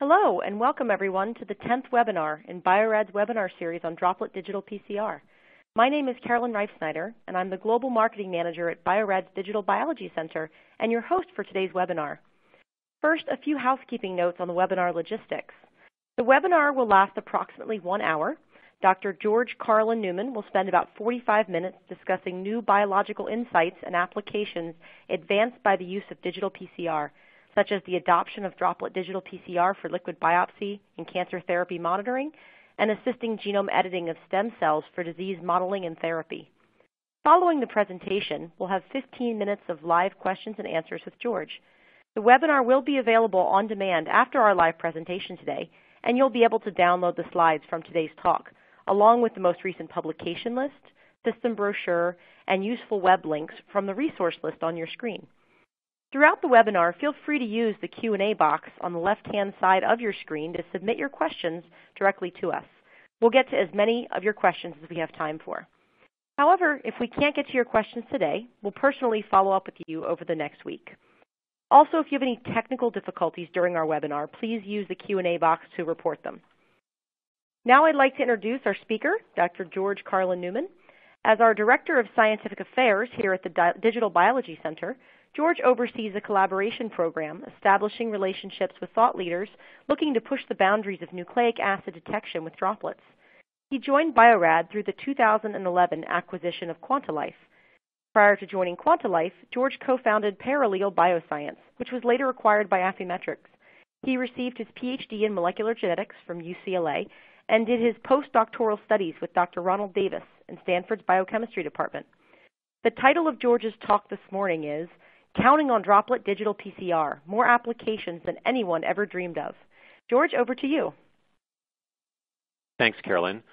Hello, and welcome everyone to the 10th webinar in Bio-Rad's webinar series on Droplet Digital PCR. My name is Carolyn Reifsnyder, and I'm the Global Marketing Manager at Bio-Rad's Digital Biology Center and your host for today's webinar. First, a few housekeeping notes on the webinar logistics. The webinar will last approximately 1 hour. Dr. George Karlin-neumann will spend about 45 minutes discussing new biological insights and applications advanced by the use of digital PCR, such as the adoption of Droplet Digital PCR for liquid biopsy and cancer therapy monitoring, and assisting genome editing of stem cells for disease modeling and therapy. Following the presentation, we'll have 15 minutes of live questions and answers with George. The webinar will be available on demand after our live presentation today, and you'll be able to download the slides from today's talk, along with the most recent publication list, system brochure, and useful web links from the resource list on your screen. Throughout the webinar, feel free to use the Q&A box on the left-hand side of your screen to submit your questions directly to us. We'll get to as many of your questions as we have time for. However, if we can't get to your questions today, we'll personally follow up with you over the next week. Also, if you have any technical difficulties during our webinar, please use the Q&A box to report them. Now I'd like to introduce our speaker, Dr. George Karlin-neumann. As our Director of Scientific Affairs here at the Digital Biology Center, George oversees a collaboration program establishing relationships with thought leaders looking to push the boundaries of nucleic acid detection with droplets. He joined Bio-Rad through the 2011 acquisition of Quantilife. Prior to joining Quantilife, George co-founded Parallel Bioscience, which was later acquired by Affymetrix. He received his PhD in molecular genetics from UCLA and did his postdoctoral studies with Dr. Ronald Davis in Stanford's biochemistry department. The title of George's talk this morning is Counting on Droplet Digital PCR, More Applications Than Anyone Ever Dreamed of. George, over to you. Thanks, Carolyn.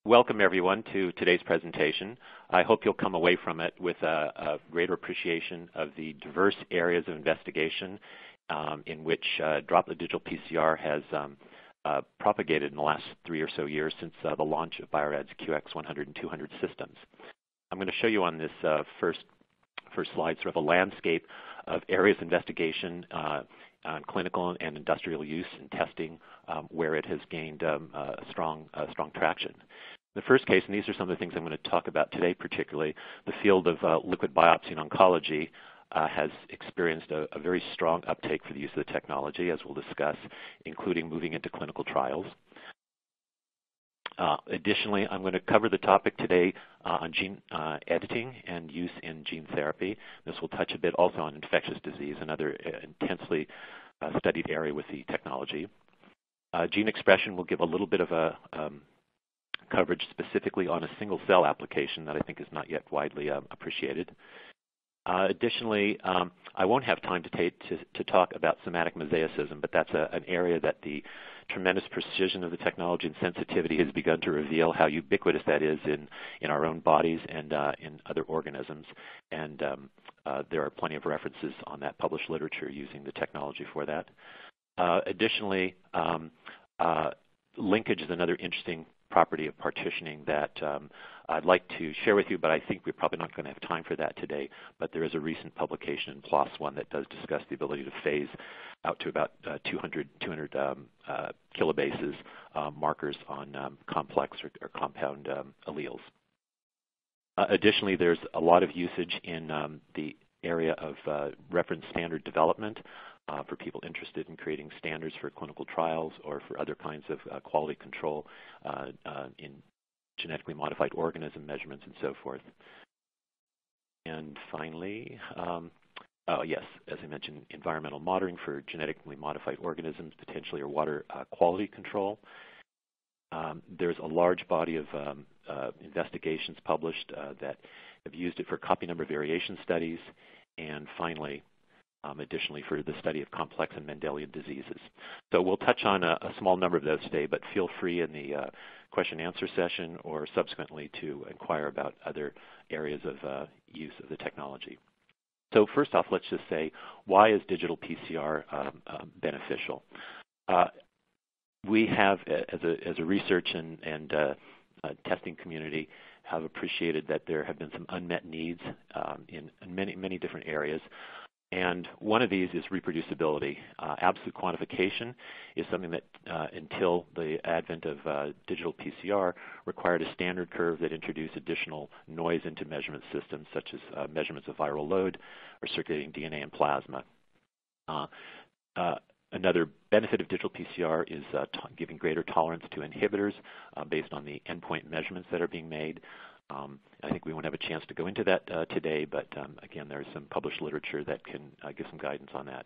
Welcome, everyone, to today's presentation. I hope you'll come away from it with a greater appreciation of the diverse areas of investigation in which Droplet Digital PCR has propagated in the last 3 or so years since the launch of Bio-Rad's QX100 and 200 systems. I'm going to show you on this first slide sort of a landscape of areas of investigation on clinical and industrial use and testing where it has gained strong traction. The first case, and these are some of the things I'm going to talk about today particularly, the field of liquid biopsy and oncology has experienced a very strong uptake for the use of the technology, as we'll discuss, including moving into clinical trials. Additionally, I'm going to cover the topic today on gene editing and use in gene therapy. This will touch a bit also on infectious disease, another intensely studied area with the technology. Gene expression will give a little bit of a coverage specifically on a single cell application that I think is not yet widely appreciated. Additionally, I won't have time to talk about somatic mosaicism, but that's an area that the tremendous precision of the technology and sensitivity has begun to reveal how ubiquitous that is in our own bodies and in other organisms. And there are plenty of references on that published literature using the technology for that. Additionally, linkage is another interesting property of partitioning that I'd like to share with you, but I think we're probably not going to have time for that today. But there is a recent publication in PLOS One that does discuss the ability to phase out to about 200 kilobases markers on complex or compound alleles. Additionally, there's a lot of usage in the area of reference standard development for people interested in creating standards for clinical trials or for other kinds of quality control in genetically modified organism measurements and so forth. And finally, yes, as I mentioned, environmental monitoring for genetically modified organisms, potentially, or water quality control. There's a large body of investigations published that have used it for copy number variation studies, and finally, additionally, for the study of complex and Mendelian diseases. So we'll touch on a small number of those today, but feel free in the question and answer session or subsequently to inquire about other areas of use of the technology. So first off, let's just say, why is digital PCR beneficial? We have, as a research and testing community, have appreciated that there have been some unmet needs in many different areas. And one of these is reproducibility. Absolute quantification is something that, until the advent of digital PCR, required a standard curve that introduced additional noise into measurement systems, such as measurements of viral load or circulating DNA and plasma. Another benefit of digital PCR is giving greater tolerance to inhibitors based on the endpoint measurements that are being made. I think we won't have a chance to go into that today, but again, there's some published literature that can give some guidance on that.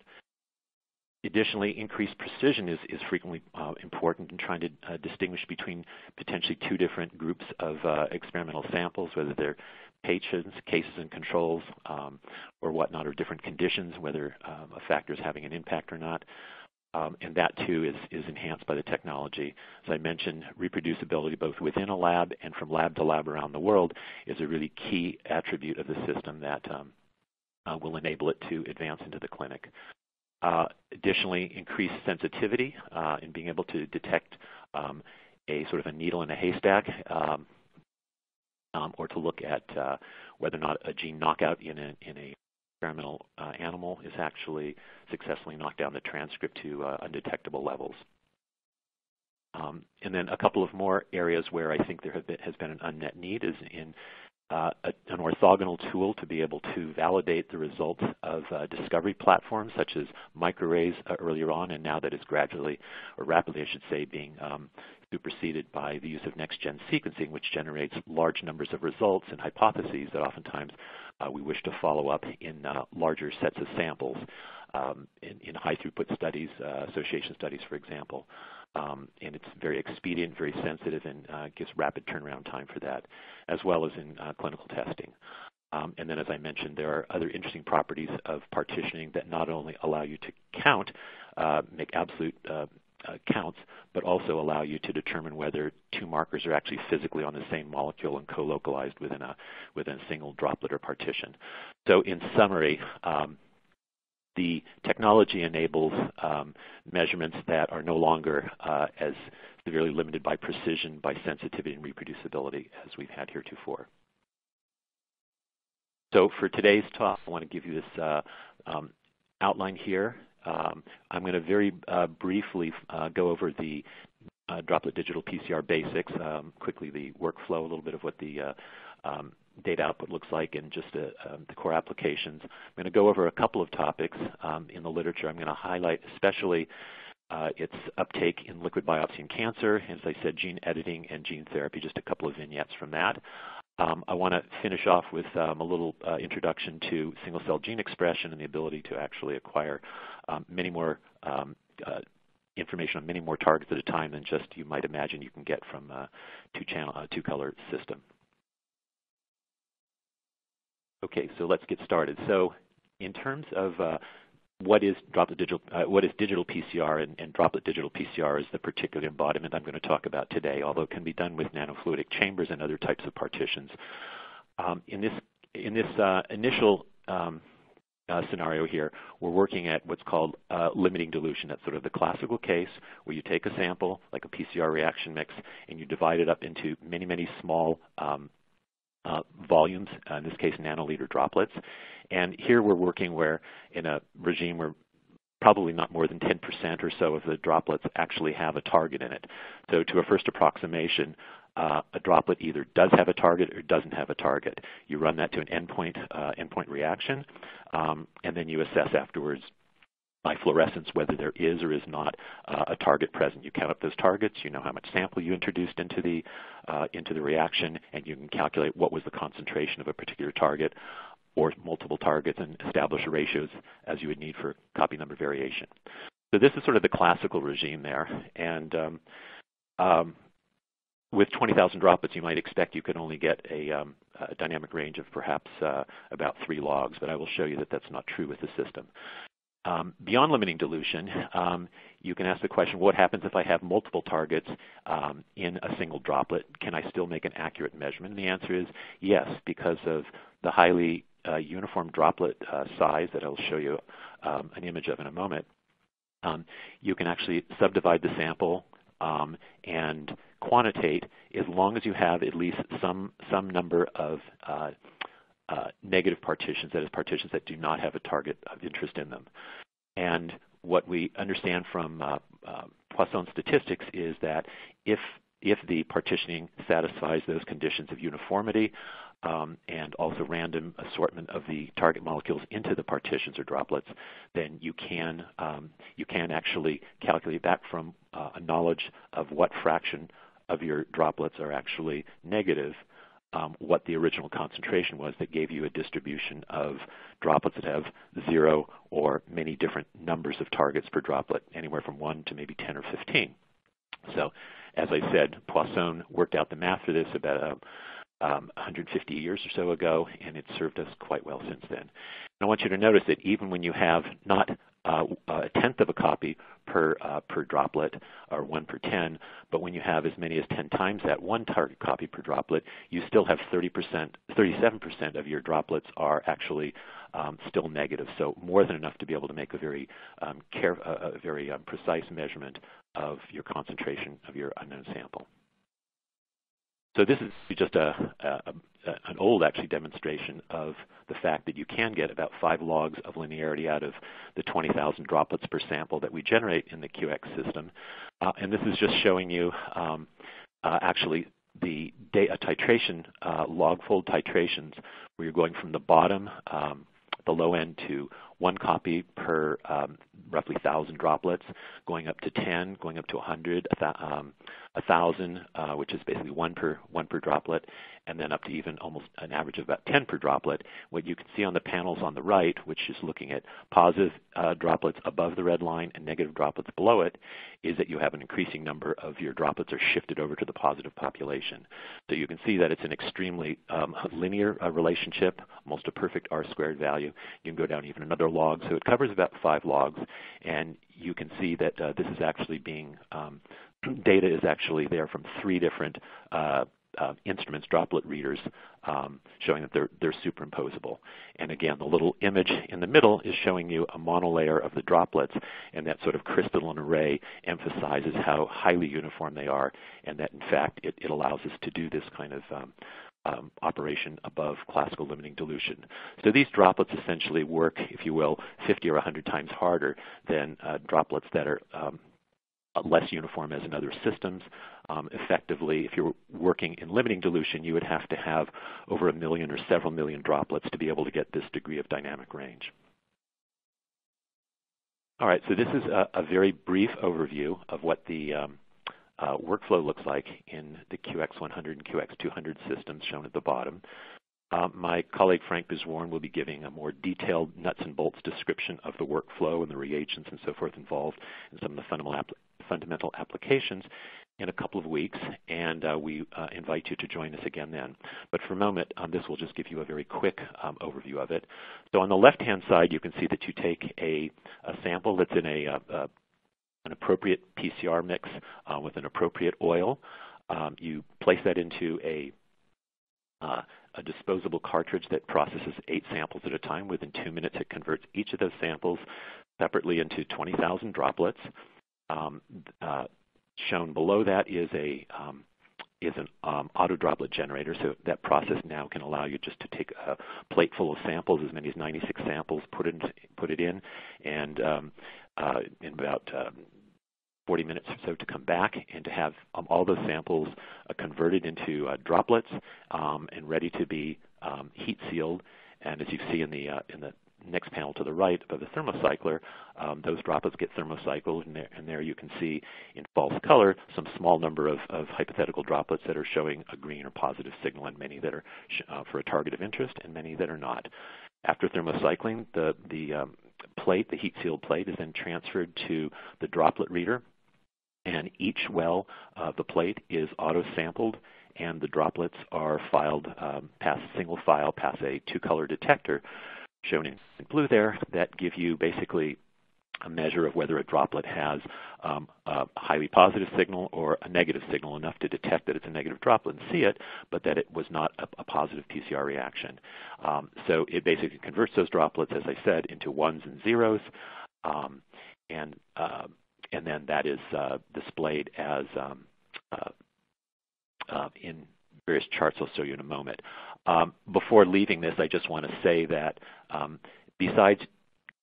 Additionally, increased precision is frequently important in trying to distinguish between potentially two different groups of experimental samples, whether they're patients, cases, and controls, or whatnot, or different conditions, whether a factor is having an impact or not. And that, too, is enhanced by the technology. As I mentioned, reproducibility both within a lab and from lab to lab around the world is a really key attribute of the system that will enable it to advance into the clinic. Additionally, increased sensitivity in being able to detect a sort of a needle in a haystack, or to look at whether or not a gene knockout in a experimental animal is actually successfully knocked down the transcript to undetectable levels. And then a couple of more areas where I think there has been an unmet need is in an orthogonal tool to be able to validate the results of discovery platforms such as microarrays earlier on, and now that is gradually, or rapidly I should say, being superseded by the use of next-gen sequencing, which generates large numbers of results and hypotheses that oftentimes we wish to follow up in larger sets of samples in high-throughput studies, association studies, for example. And it's very expedient, very sensitive, and gives rapid turnaround time for that, as well as in clinical testing. And then, as I mentioned, there are other interesting properties of partitioning that not only allow you to count, make absolute counts, but also allow you to determine whether two markers are actually physically on the same molecule and co-localized within a single droplet or partition. So in summary, the technology enables measurements that are no longer as severely limited by precision, by sensitivity, and reproducibility as we've had heretofore. So for today's talk, I want to give you this outline here. I'm going to very briefly go over the Droplet Digital PCR basics, quickly the workflow, a little bit of what the data output looks like, and just the core applications. I'm going to go over a couple of topics in the literature. I'm going to highlight especially its uptake in liquid biopsy and cancer, as I said, gene editing and gene therapy, just a couple of vignettes from that. I want to finish off with a little introduction to single-cell gene expression and the ability to actually acquire many more information on many more targets at a time than just you might imagine you can get from a two-color system. Okay, so let's get started. So in terms of what is digital PCR, and Droplet Digital PCR is the particular embodiment I'm going to talk about today, although it can be done with nanofluidic chambers and other types of partitions. In this initial scenario here, we're working at what's called limiting dilution. That's sort of the classical case where you take a sample, like a PCR reaction mix, and you divide it up into many, many small volumes, in this case nanoliter droplets. And here we're working where in a regime where probably not more than 10% or so of the droplets actually have a target in it. So to a first approximation, a droplet either does have a target or doesn't have a target. You run that to an endpoint reaction, and then you assess afterwards by fluorescence whether there is or is not a target present. You count up those targets, you know how much sample you introduced into the reaction, and you can calculate what was the concentration of a particular target or multiple targets and establish ratios as you would need for copy number variation. So this is sort of the classical regime there. And with 20,000 droplets, you might expect you could only get a dynamic range of perhaps about 3 logs, but I will show you that that's not true with the system. Beyond limiting dilution, you can ask the question, what happens if I have multiple targets in a single droplet? Can I still make an accurate measurement? And the answer is yes, because of the highly uniform droplet size that I'll show you an image of in a moment. You can actually subdivide the sample and quantitate as long as you have at least some number of negative partitions, that is, partitions that do not have a target of interest in them. And what we understand from Poisson statistics is that if the partitioning satisfies those conditions of uniformity and also random assortment of the target molecules into the partitions or droplets, then you can actually calculate back from a knowledge of what fraction of your droplets are actually negative, what the original concentration was that gave you a distribution of droplets that have 0 or many different numbers of targets per droplet, anywhere from 1 to maybe 10 or 15. So, as I said, Poisson worked out the math for this about 150 years or so ago, and it's served us quite well since then. And I want you to notice that even when you have not a tenth of a copy per droplet, or 1 per 10, but when you have as many as 10 times that one target copy per droplet, you still have 37% of your droplets are actually still negative. So more than enough to be able to make a very precise measurement of your concentration of your unknown sample. So this is just an old, actually, demonstration of the fact that you can get about 5 logs of linearity out of the 20,000 droplets per sample that we generate in the QX system. And this is just showing you actually the titration, log-fold titrations, where you're going from the bottom, the low end, to 1 copy per roughly 1,000 droplets, going up to 10, going up to 100, 1,000, which is basically 1 per droplet, and then up to even almost an average of about 10 per droplet. What you can see on the panels on the right, which is looking at positive droplets above the red line and negative droplets below it, is that you have an increasing number of your droplets are shifted over to the positive population. So you can see that it's an extremely linear relationship, almost a perfect R-squared value. You can go down even another log, so it covers about 5 logs, and you can see that this is actually being data is actually there from 3 different instruments, droplet readers, showing that they're superimposable. And again, the little image in the middle is showing you a monolayer of the droplets, and that sort of crystalline array emphasizes how highly uniform they are, and that in fact it allows us to do this kind of operation above classical limiting dilution. So these droplets essentially work, if you will, 50 or 100 times harder than droplets that are less uniform as in other systems. Effectively, if you're working in limiting dilution, you would have to have over 1 million or several million droplets to be able to get this degree of dynamic range. All right, so this is a very brief overview of what the workflow looks like in the QX100 and QX200 systems shown at the bottom. My colleague Frank Bizwarn will be giving a more detailed nuts and bolts description of the workflow and the reagents and so forth involved in some of the fundamental applications in a couple of weeks, and we invite you to join us again then. But for a moment, this will just give you a very quick overview of it. So on the left-hand side, you can see that you take a sample that's in an appropriate PCR mix with an appropriate oil. You place that into a disposable cartridge that processes 8 samples at a time. Within 2 minutes, it converts each of those samples separately into 20,000 droplets. Shown below that is an auto droplet generator, so that process now can allow you just to take a plate full of samples, as many as 96 samples, put it in, and in about 40 minutes or so to come back and to have all those samples converted into droplets and ready to be heat sealed. And as you see in the next panel to the right above the thermocycler, those droplets get thermocycled, and there you can see in false color some small number of hypothetical droplets that are showing a green or positive signal, and many that are for a target of interest, and many that are not. After thermocycling, the plate, the heat-sealed plate, is then transferred to the droplet reader, and each well of the plate is auto-sampled, and the droplets are filed past single file, past a 2-color detector, shown in blue there, that give you basically a measure of whether a droplet has a highly positive signal or a negative signal, enough to detect that it's a negative droplet and see it, but that it was not a positive PCR reaction. So it basically converts those droplets, as I said, into ones and zeros, and then that is displayed as in various charts I'll show you in a moment. Before leaving this, I just want to say that besides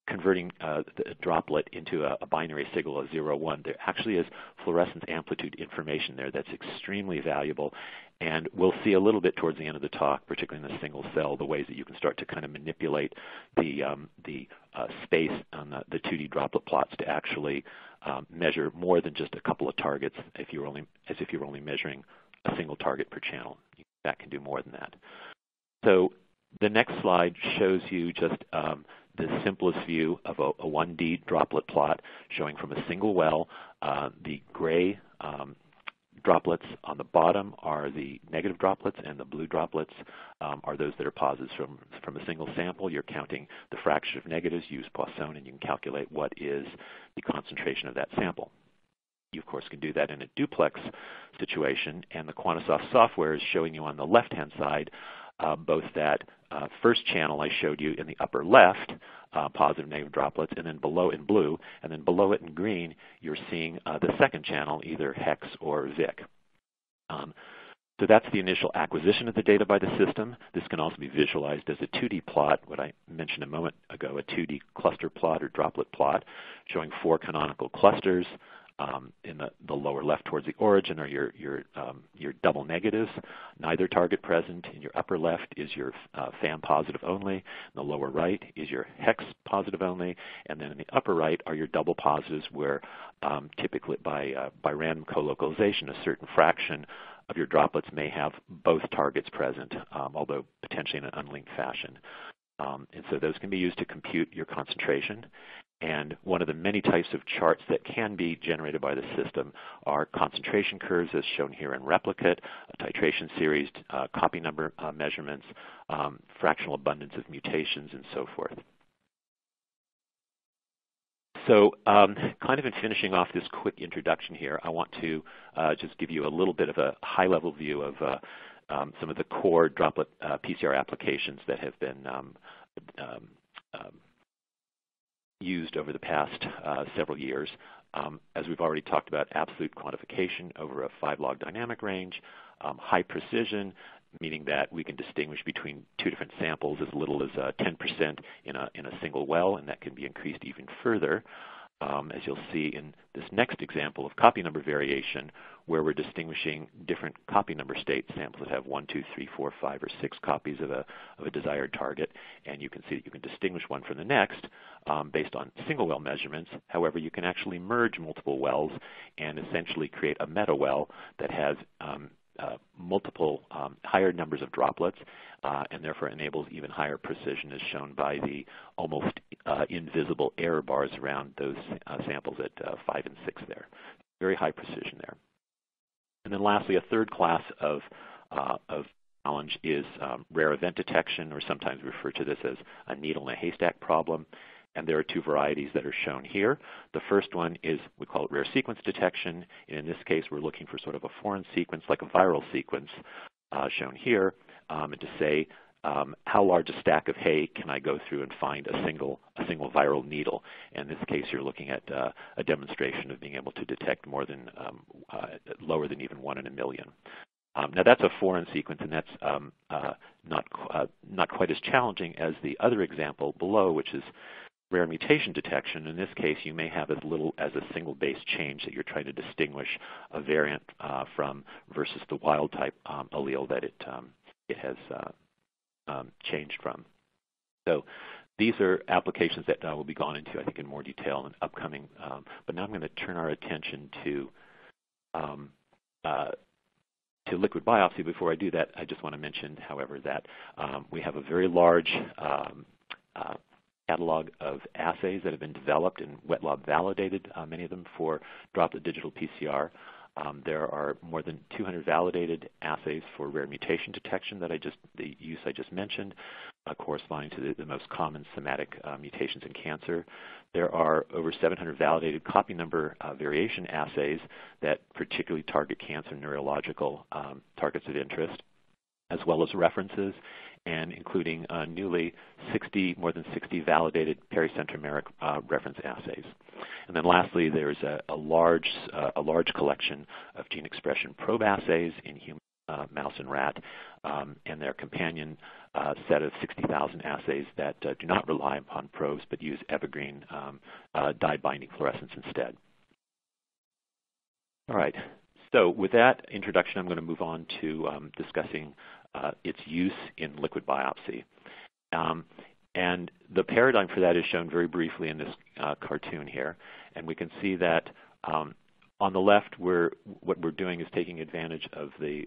converting the droplet into a binary signal of 0, 1, there actually is fluorescence amplitude information there that's extremely valuable. And we'll see a little bit towards the end of the talk, particularly in the single cell, the ways that you can start to kind of manipulate the space on the 2D droplet plots to actually measure more than just a couple of targets as if you're only measuring a single target per channel. That can do more than that. So the next slide shows you just the simplest view of a 1D droplet plot showing from a single well. The gray droplets on the bottom are the negative droplets, and the blue droplets are those that are positives from a single sample. You're counting the fraction of negatives, use Poisson, and you can calculate what is the concentration of that sample. You, of course, can do that in a duplex situation, and the Quantisoft software is showing you on the left-hand side both that first channel I showed you in the upper left, positive and negative droplets, and then below in blue, and then below it in green, you're seeing the second channel, either hex or Vic. So that's the initial acquisition of the data by the system. This can also be visualized as a 2D plot, what I mentioned a moment ago, a 2D cluster plot or droplet plot, showing 4 canonical clusters. In the lower left towards the origin are your double negatives, neither target present. In your upper left is your FAM positive only. In the lower right is your hex positive only. And then in the upper right are your double positives where typically by random colocalization, a certain fraction of your droplets may have both targets present, although potentially in an unlinked fashion. And so those can be used to compute your concentration. And one of the many types of charts that can be generated by the system are concentration curves, as shown here in replicate, a titration series, copy number measurements, fractional abundance of mutations, and so forth. So kind of in finishing off this quick introduction here, I want to just give you a little bit of a high-level view of some of the core droplet PCR applications that have been used over the past several years. As we've already talked about, absolute quantification over a 5-log dynamic range, high precision, meaning that we can distinguish between 2 different samples as little as 10% in a single well, and that can be increased even further. As you'll see in this next example of copy number variation, where we're distinguishing different copy number state samples that have 1, 2, 3, 4, 5, or 6 copies of a desired target, and you can see that you can distinguish one from the next based on single well measurements. However, you can actually merge multiple wells and essentially create a meta well that has multiple higher numbers of droplets and therefore enables even higher precision, as shown by the almost invisible error bars around those samples at 5 and 6 there. Very high precision there. And then lastly, a third class of challenge is rare event detection, or sometimes we refer to this as a needle in a haystack problem. And there are 2 varieties that are shown here. The first one is, we call it rare sequence detection. And in this case, we're looking for sort of a foreign sequence, like a viral sequence, shown here, and to say how large a stack of hay can I go through and find a single viral needle. In this case, you're looking at a demonstration of being able to detect more than lower than even 1 in a million. Now that's a foreign sequence, and that's not quite as challenging as the other example below, which is rare mutation detection. In this case, you may have as little as a single base change that you're trying to distinguish a variant from versus the wild type allele that it has changed from. So these are applications that will be gone into, I think, in more detail in upcoming. But now I'm going to turn our attention to liquid biopsy. Before I do that, I just want to mention, however, that we have a very large catalog of assays that have been developed and wet lab validated, many of them for Droplet Digital PCR. There are more than 200 validated assays for rare mutation detection that the use I just mentioned, corresponding to the most common somatic mutations in cancer. There are over 700 validated copy number variation assays that particularly target cancer neurological targets of interest, as well as references, and including newly more than 60 validated pericentromeric reference assays. And then lastly, there's a large collection of gene expression probe assays in human mouse and rat, and their companion set of 60,000 assays that do not rely upon probes but use evergreen dye-binding fluorescence instead. All right. So with that introduction, I'm going to move on to discussing its use in liquid biopsy. And the paradigm for that is shown very briefly in this cartoon here. And we can see that on the left, what we're doing is taking advantage of the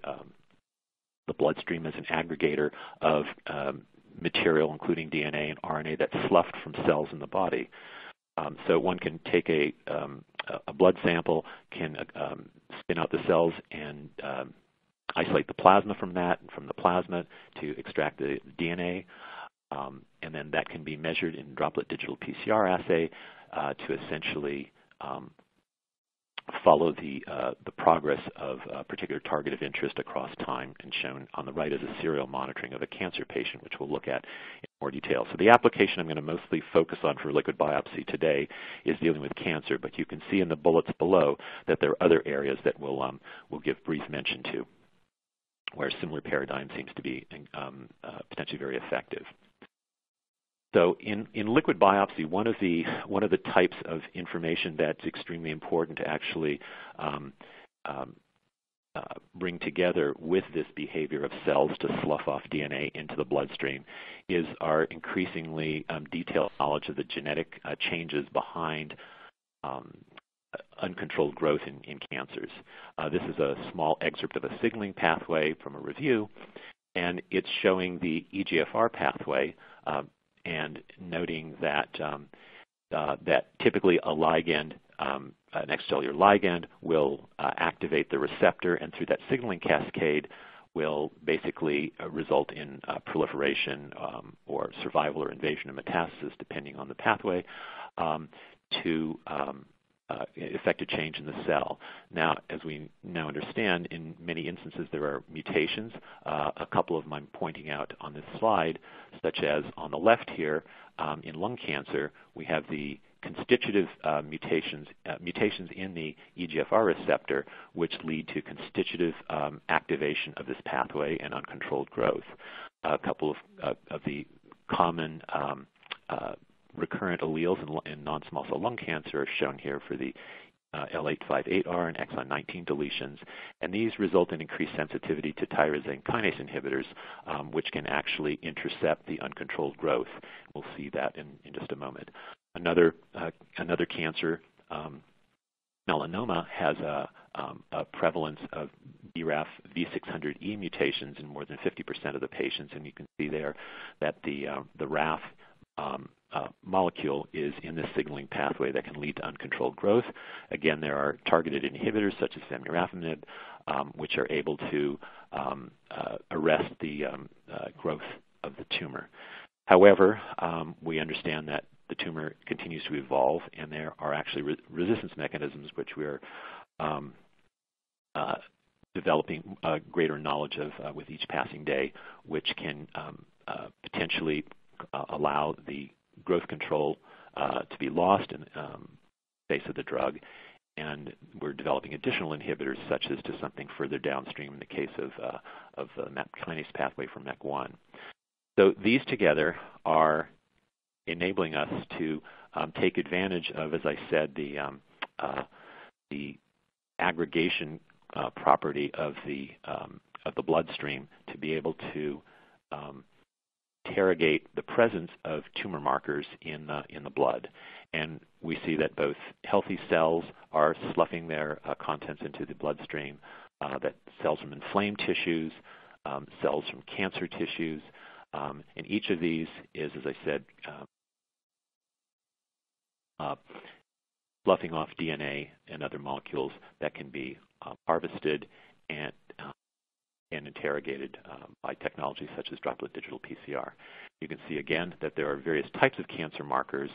bloodstream as an aggregator of material, including DNA and RNA, that's sloughed from cells in the body. So one can take a blood sample, can spin out the cells and isolate the plasma from that, and from the plasma to extract the DNA. And then that can be measured in Droplet Digital PCR assay to essentially follow the progress of a particular target of interest across time, and shown on the right is a serial monitoring of a cancer patient, which we'll look at in more detail. So the application I'm going to mostly focus on for liquid biopsy today is dealing with cancer, but you can see in the bullets below that there are other areas that we'll give brief mention to, where a similar paradigm seems to be potentially very effective. So in liquid biopsy, one of the types of information that's extremely important to actually bring together with this behavior of cells to slough off DNA into the bloodstream is our increasingly detailed knowledge of the genetic changes behind uncontrolled growth in cancers. This is a small excerpt of a signaling pathway from a review, and it's showing the EGFR pathway, and noting that that typically a ligand, an extracellular ligand, will activate the receptor, and through that signaling cascade will basically result in proliferation or survival or invasion of metastasis, depending on the pathway, to affect a change in the cell. Now, as we now understand, in many instances there are mutations. A couple of them I'm pointing out on this slide, such as on the left here, in lung cancer, we have the constitutive mutations in the EGFR receptor, which lead to constitutive activation of this pathway and uncontrolled growth. A couple of the common recurrent alleles in non-small cell lung cancer are shown here for the L858R and exon 19 deletions, and these result in increased sensitivity to tyrosine kinase inhibitors, which can actually intercept the uncontrolled growth. We'll see that in just a moment. Another cancer, melanoma, has a prevalence of BRAF V600E mutations in more than 50% of the patients, and you can see there that the RAF molecule is in this signaling pathway that can lead to uncontrolled growth. Again, there are targeted inhibitors such as vemurafenib, which are able to arrest the growth of the tumor. However, we understand that the tumor continues to evolve, and there are actually resistance mechanisms which we're developing greater knowledge of with each passing day, which can potentially allow the growth control to be lost in face of the drug, and we're developing additional inhibitors, such as to something further downstream in the case of the MAP kinase pathway for MEK1. So these together are enabling us to take advantage of, as I said, the aggregation property of the bloodstream to be able to interrogate the presence of tumor markers in the blood. And we see that both healthy cells are sloughing their contents into the bloodstream, that cells from inflamed tissues, cells from cancer tissues, and each of these is, as I said, sloughing off DNA and other molecules that can be harvested and interrogated by technology such as Droplet Digital PCR. You can see again that there are various types of cancer markers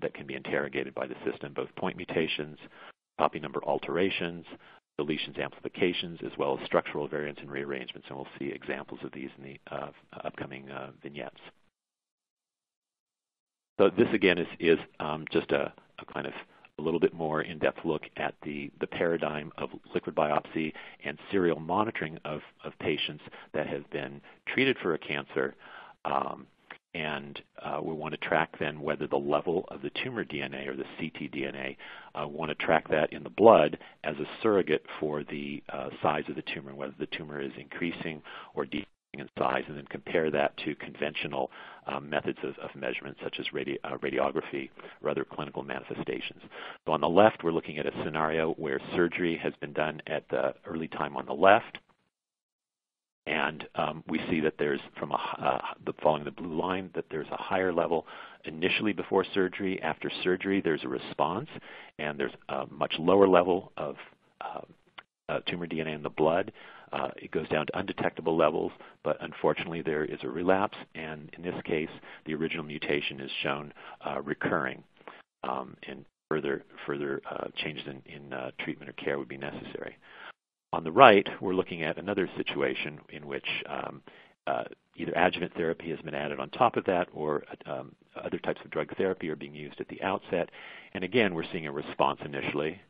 that can be interrogated by the system, both point mutations, copy number alterations, deletions, amplifications, as well as structural variants and rearrangements, and we'll see examples of these in the upcoming vignettes. So this again is just a kind of a little bit more in-depth look at the paradigm of liquid biopsy and serial monitoring of patients that have been treated for a cancer. We want to track then whether the level of the tumor DNA or the ctDNA, want to track that in the blood as a surrogate for the size of the tumor, whether the tumor is increasing or decreasing in size, and then compare that to conventional methods of measurement such as radiography or other clinical manifestations. So on the left, we're looking at a scenario where surgery has been done at the early time on the left. And we see that there's, following the blue line, that there's a higher level initially before surgery. After surgery, there's a response, and there's a much lower level of tumor DNA in the blood. It goes down to undetectable levels, but unfortunately there is a relapse, and in this case, the original mutation is shown recurring, and further changes in treatment or care would be necessary. On the right, we're looking at another situation in which either adjuvant therapy has been added on top of that, or other types of drug therapy are being used at the outset. And again, we're seeing a response initially.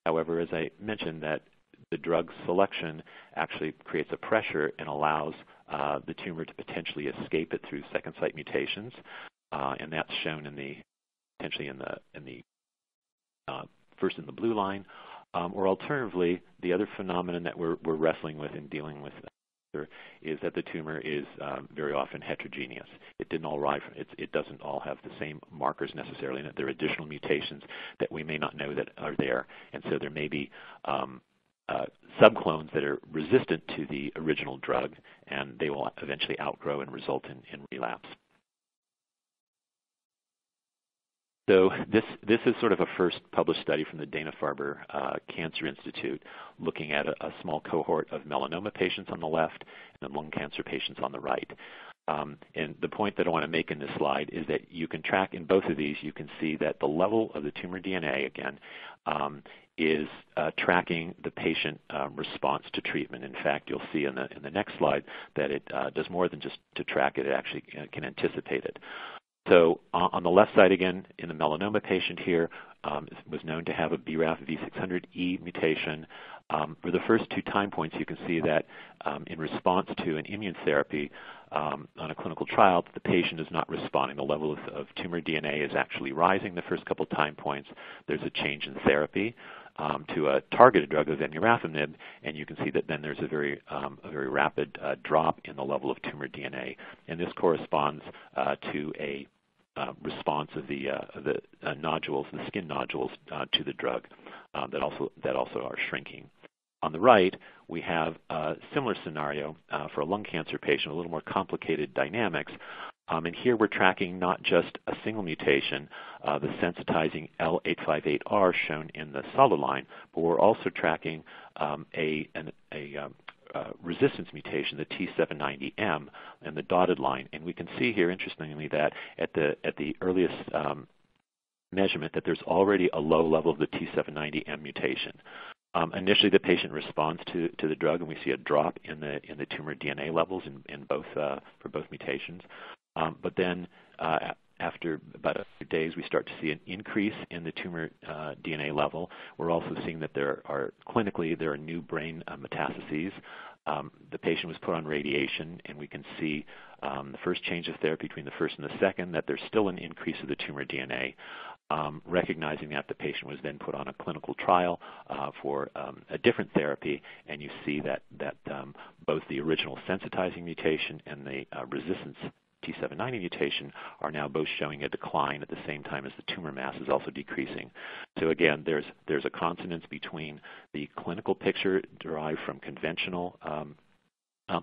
However, as I mentioned, that the drug selection actually creates a pressure and allows the tumor to potentially escape it through second site mutations, and that's shown potentially in the first in the blue line. Or alternatively, the other phenomenon that we're wrestling with and dealing with is that the tumor is very often heterogeneous. It doesn't all have the same markers necessarily, and that there are additional mutations that we may not know that are there. And so there may be subclones that are resistant to the original drug, and they will eventually outgrow and result in relapse. So this is sort of a first published study from the Dana-Farber Cancer Institute, looking at a small cohort of melanoma patients on the left and lung cancer patients on the right. And the point that I want to make in this slide is that you can track in both of these, you can see that the level of the tumor DNA, again, is tracking the patient response to treatment. In fact, you'll see in the next slide that it does more than just to track it, it actually can anticipate it. So on the left side again, in the melanoma patient here, was known to have a BRAF V600E mutation. For the first 2 time points, you can see that in response to an immune therapy on a clinical trial, the patient is not responding. The level of tumor DNA is actually rising the first couple time points. There's a change in therapy to a targeted drug of enurafimab, and you can see that then there's a very rapid drop in the level of tumor DNA. And this corresponds to a response of the nodules, the skin nodules, to the drug that also are shrinking. On the right, we have a similar scenario for a lung cancer patient, a little more complicated dynamics. And here we're tracking not just a single mutation, the sensitizing L858R shown in the solid line, but we're also tracking a resistance mutation, the T790M, in the dotted line. And we can see here, interestingly, that at the earliest measurement, that there's already a low level of the T790M mutation. Initially, the patient responds to the drug, and we see a drop in the tumor DNA levels for both mutations. But then after about a few days, we start to see an increase in the tumor DNA level. We're also seeing that there are new brain metastases. The patient was put on radiation, and we can see the first change of therapy between the first and the second, that there's still an increase of the tumor DNA. Recognizing that, the patient was then put on a clinical trial for a different therapy, and you see that both the original sensitizing mutation and the resistance T790 mutation are now both showing a decline at the same time as the tumor mass is also decreasing. So again, there's a consonance between the clinical picture derived from conventional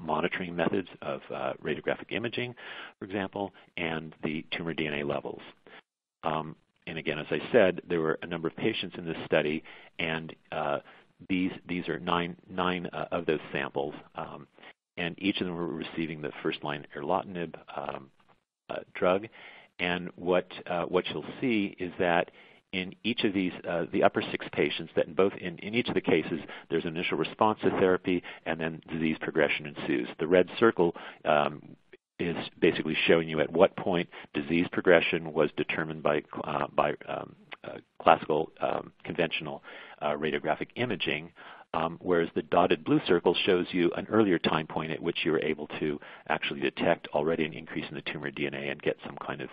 monitoring methods of radiographic imaging, for example, and the tumor DNA levels. And again, as I said, there were a number of patients in this study, and these are nine of those samples. And each of them were receiving the first-line erlotinib drug. And what you'll see is that in each of these, the upper 6 patients, that in each of the cases, there's an initial response to therapy, and then disease progression ensues. The red circle is basically showing you at what point disease progression was determined by classical conventional radiographic imaging, whereas the dotted blue circle shows you an earlier time point at which you were able to actually detect already an increase in the tumor DNA and get some kind of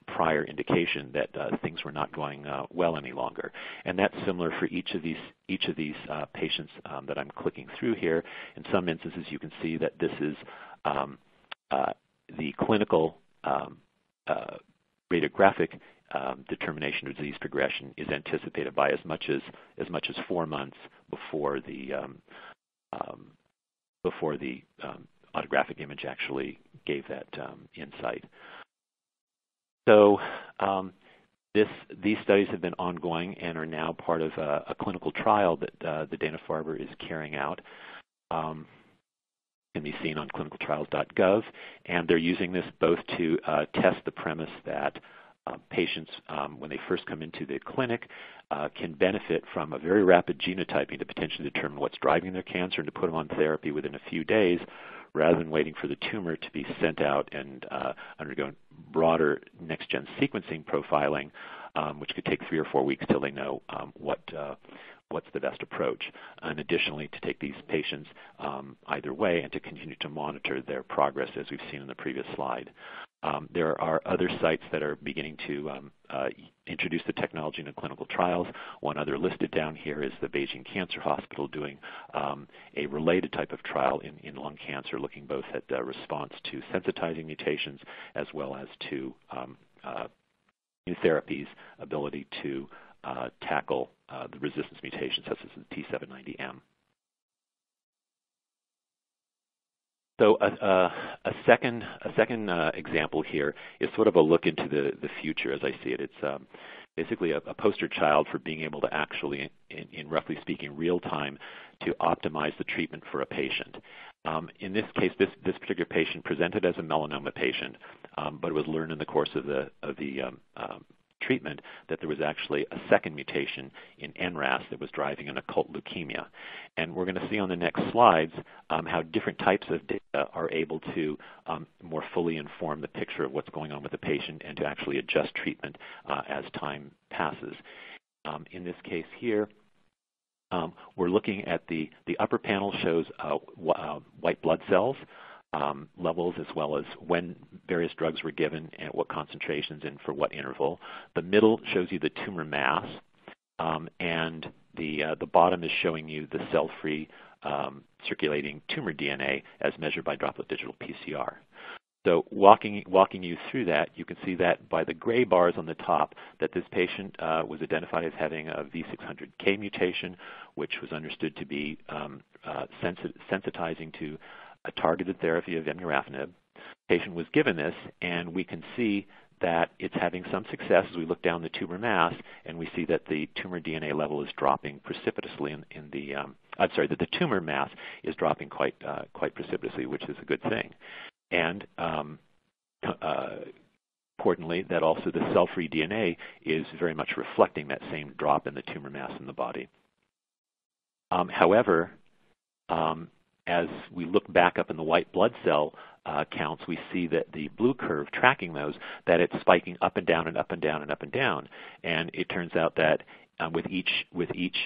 prior indication that things were not going well any longer. And that's similar for each of these patients that I'm clicking through here. In some instances, you can see that this is the clinical radiographic determination of disease progression is anticipated by as much as 4 months before the autographic image actually gave that insight. So these studies have been ongoing and are now part of a clinical trial that the Dana-Farber is carrying out. Can be seen on clinicaltrials.gov, and they're using this both to test the premise that patients, when they first come into the clinic, can benefit from a very rapid genotyping to potentially determine what's driving their cancer and to put them on therapy within a few days, rather than waiting for the tumor to be sent out and undergo broader next-gen sequencing profiling, which could take 3 or 4 weeks till they know what's the best approach. And additionally, to take these patients either way and to continue to monitor their progress, as we've seen in the previous slide. There are other sites that are beginning to introduce the technology into clinical trials. One other listed down here is the Beijing Cancer Hospital doing a related type of trial in lung cancer, looking both at response to sensitizing mutations as well as to new therapies' ability to tackle the resistance mutations such as the T790M. So a second example here is sort of a look into the future as I see it. It's basically a poster child for being able to actually, in roughly speaking, real time, to optimize the treatment for a patient. In this case, this particular patient presented as a melanoma patient, but it was learned in the course of the treatment that there was actually a second mutation in NRAS that was driving an occult leukemia. And we're going to see on the next slides how different types of data are able to more fully inform the picture of what's going on with the patient and to actually adjust treatment as time passes. In this case here, we're looking at the upper panel shows white blood cells levels, as well as when various drugs were given and what concentrations and for what interval. The middle shows you the tumor mass, and the bottom is showing you the cell-free circulating tumor DNA as measured by Droplet Digital PCR. So walking you through that, you can see that by the gray bars on the top that this patient was identified as having a V600K mutation, which was understood to be sensitizing to a targeted therapy of vemurafenib. Patient was given this, and we can see that it's having some success as we look down the tumor mass, and we see that the tumor DNA level is dropping precipitously that the tumor mass is dropping quite precipitously, which is a good thing. And importantly, that also the cell-free DNA is very much reflecting that same drop in the tumor mass in the body. However, as we look back up in the white blood cell counts, we see that the blue curve tracking those, that it's spiking up and down and up and down and up and down. And it turns out that with each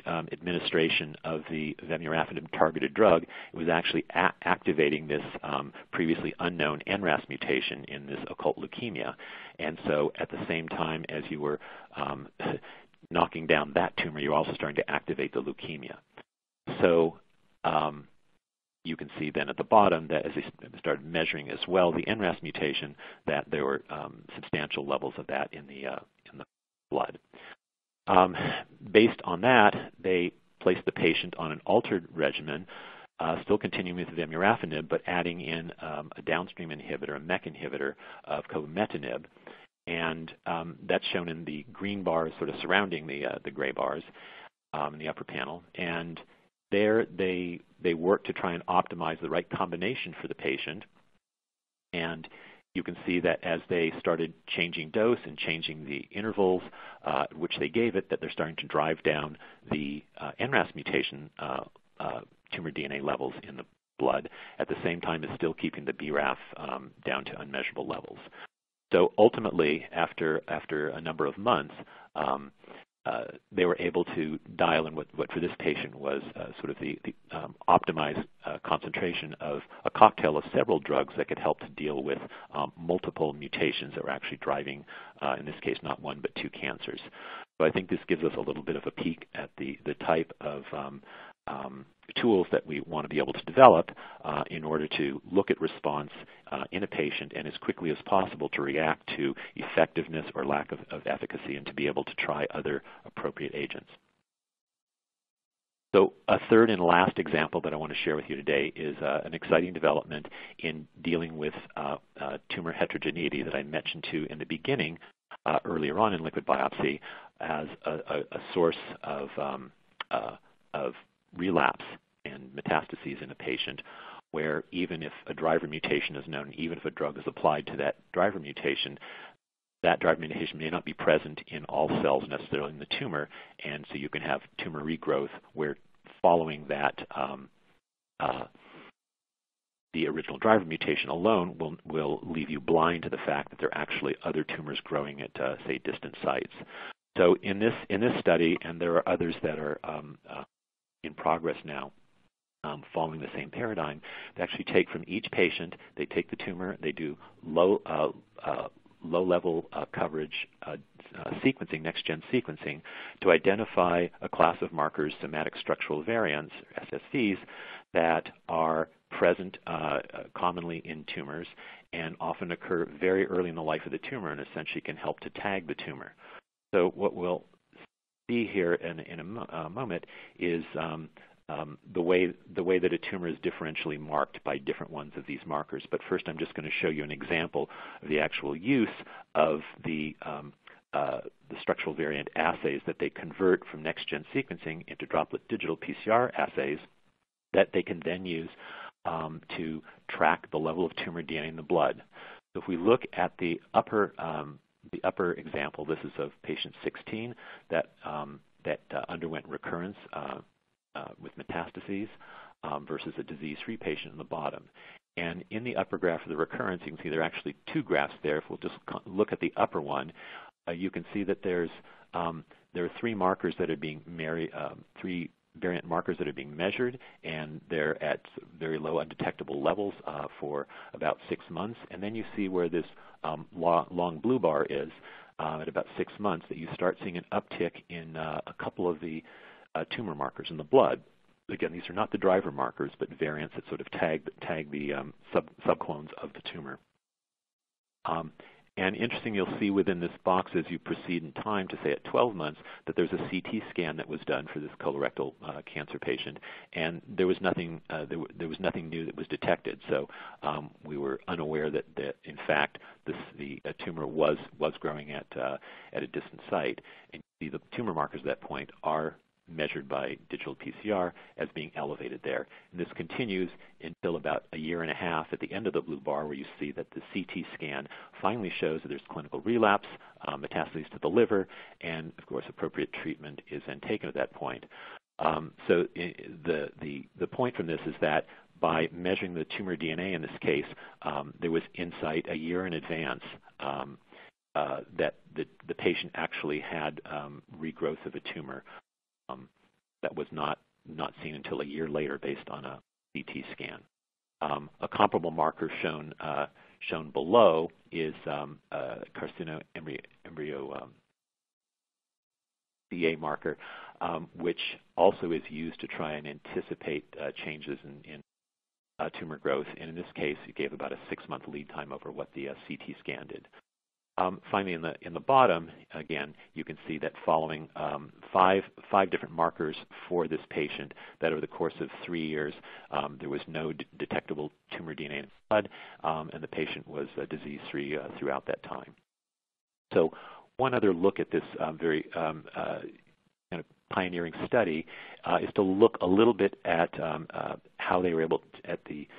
administration of the vemurafenib targeted drug, it was actually activating this previously unknown NRAS mutation in this occult leukemia. And so at the same time as you were knocking down that tumor, you're also starting to activate the leukemia. So you can see then at the bottom that as they started measuring as well the NRAS mutation, that there were substantial levels of that in the blood. Based on that, they placed the patient on an altered regimen, still continuing with vemurafenib, but adding in a downstream inhibitor, a MEK inhibitor of cobimetinib. And that's shown in the green bars sort of surrounding the gray bars in the upper panel. And there they work to try and optimize the right combination for the patient. And you can see that as they started changing dose and changing the intervals at which they gave it, that they're starting to drive down the NRAS mutation tumor DNA levels in the blood, at the same time as still keeping the BRAF down to unmeasurable levels. So ultimately, after a number of months, they were able to dial in what for this patient was sort of the optimized concentration of a cocktail of several drugs that could help to deal with multiple mutations that were actually driving, in this case, not one but two cancers. So I think this gives us a little bit of a peek at the type of tools that we want to be able to develop in order to look at response in a patient and as quickly as possible to react to effectiveness or lack of efficacy and to be able to try other appropriate agents. So a third and last example that I want to share with you today is an exciting development in dealing with tumor heterogeneity that I mentioned to in the beginning earlier on in liquid biopsy as a source of relapse and metastases in a patient, where even if a driver mutation is known, even if a drug is applied to that driver mutation may not be present in all cells necessarily in the tumor, and so you can have tumor regrowth where following that the original driver mutation alone will leave you blind to the fact that there are actually other tumors growing at, say, distant sites. So in this study, and there are others that are in progress now, following the same paradigm, they actually take from each patient, they take the tumor, they do low-level coverage sequencing, next-gen sequencing, to identify a class of markers, somatic structural variants, SSVs, that are present commonly in tumors and often occur very early in the life of the tumor and essentially can help to tag the tumor. So what we'll see here in a moment is the way that a tumor is differentially marked by different ones of these markers. But first, I'm just going to show you an example of the actual use of the structural variant assays that they convert from next-gen sequencing into Droplet Digital PCR assays that they can then use to track the level of tumor DNA in the blood. So if we look at the upper example, this is of patient 16 that underwent recurrence with metastases versus a disease-free patient in the bottom. And in the upper graph of the recurrence, you can see there are actually two graphs there. If we'll just look at the upper one, you can see that there are three markers that are being three variant markers that are being measured, and they're at very low undetectable levels for about 6 months. And then you see where this long blue bar is at about 6 months, that you start seeing an uptick in a couple of the tumor markers in the blood. Again, these are not the driver markers, but variants that sort of tag the subclones of the tumor. And interesting, you'll see within this box as you proceed in time to say at 12 months that there's a CT scan that was done for this colorectal cancer patient, and there was nothing new that was detected. So we were unaware that in fact the tumor was growing at a distant site. And you see the tumor markers at that point are measured by digital PCR as being elevated there. And this continues until about a year and a half at the end of the blue bar, where you see that the CT scan finally shows that there's clinical relapse, metastases to the liver, and of course appropriate treatment is then taken at that point. So the point from this is that by measuring the tumor DNA in this case, there was insight a year in advance that the patient actually had regrowth of a tumor that was not seen until a year later based on a CT scan. A comparable marker shown below is carcinoembryo CA marker, which also is used to try and anticipate changes in tumor growth. And in this case, it gave about a 6-month lead time over what the CT scan did. Finally, in the bottom, again, you can see that following five different markers for this patient, that over the course of 3 years, there was no detectable tumor DNA in the blood, and the patient was disease-free throughout that time. So one other look at this very kind of pioneering study is to look a little bit at how they were able to, at the